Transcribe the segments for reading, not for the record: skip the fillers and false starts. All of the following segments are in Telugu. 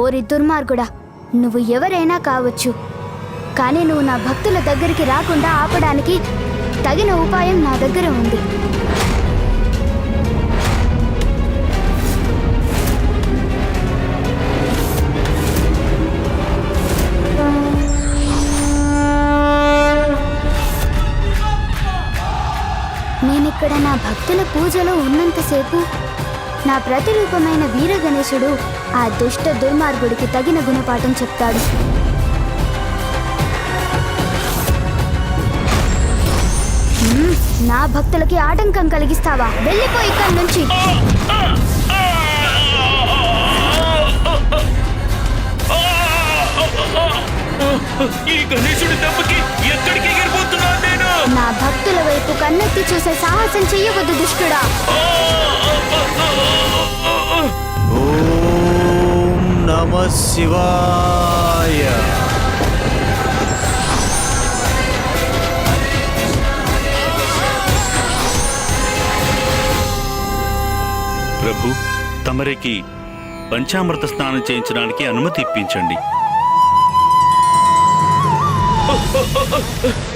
ఓరి దుర్మార్గుడా, నువ్వు ఎవరైనా కావచ్చు, కానీ నువ్వు నా భక్తుల దగ్గరికి రాకుండా ఆపడానికి తగిన ఉపాయం నా దగ్గర ఉంది. నేనిక్కడ నా భక్తుల పూజలో ఉన్నంతసేపు నా ప్రతిరూపమైన వీర గణేశుడు ఆ దుష్ట దుర్మార్గుడికి తగిన గుణపాఠం చెప్తాడు. నా భక్తులకి ఆటంకం కలిగిస్తావా? వెళ్ళిపో ఇక్కడి నుంచి. ఈ గణేశుడి దెబ్బకి ఎక్కడికి ఎగిరిపోతున్నా నేను? నా భక్తుల వైపు కన్నెత్తి చూసే సాహసం చెయ్యవద్దు దుష్టుడా. ఓం నమః శివాయ. ప్రభు, తమరికి పంచామృత స్నానం చేయించడానికి అనుమతి ఇప్పించండి.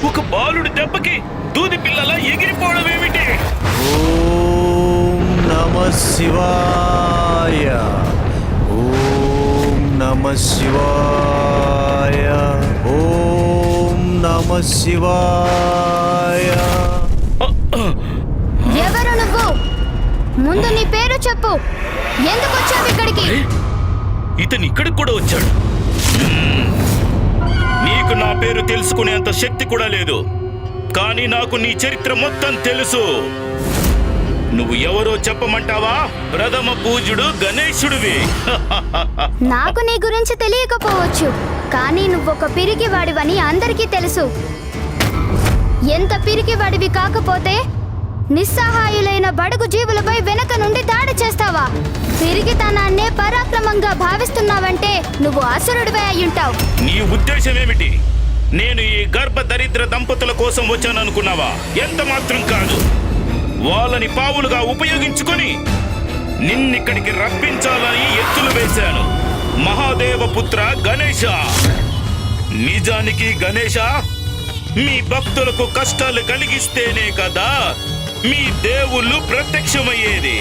ఒక బాలుడి దెబ్బకి దూది పిల్లల ఎగిరిపోవడం ఏమిటి? ఓం నమః శివాయ. ఓం నమః శివాయ. ఓం నమః శివాయ. ఎవరు నువ్వు? ముందు నీ పేరు చెప్పు. ఎందుకు వచ్చావు ఇక్కడికి? ఇతను ఇక్కడికి కూడా వచ్చాడు. నీకు నా పేరు తెలుసుకునేంత శక్తి కూడా లేదు, కానీ నాకు నీ చరిత్ర మొత్తం తెలుసు. నువ్వు ఎవరో చెప్పమంటావా? ప్రథమ పూజ్యుడు గణేశుడివి. నాకు నీ గురించి తెలియకపోవచ్చు, కానీ నువ్వొక పిరికివాడివని అందరికీ తెలుసు. ఎంత పిరికివాడివి కాకపోతే నిస్సహాయులైన బడుగు జీవులపై వెనక నుండి దాడి చేస్తావా? పిరికితనాన్నే పరాక్రమంగా భావిస్తున్నావంటే నువ్వు అసురుడివే అయ్యుంటావు. నీ ఉద్దేశం ఏమిటి? నేను ఈ గర్భ దరిద్ర దంపతుల కోసం వచ్చాననుకున్నావా? ఎంత మాత్రం కాదు. వాళ్ళని పావులుగా ఉపయోగించుకొని నిన్నిక్కడికి రప్పించాలని ఎత్తులు వేశాను. మహాదేవపుత్ర గణేశ. నిజానికి గణేశ, మీ భక్తులకు కష్టాలు కలిగిస్తేనే కదా మీ దేవుళ్ళు ప్రత్యక్షమయ్యేది.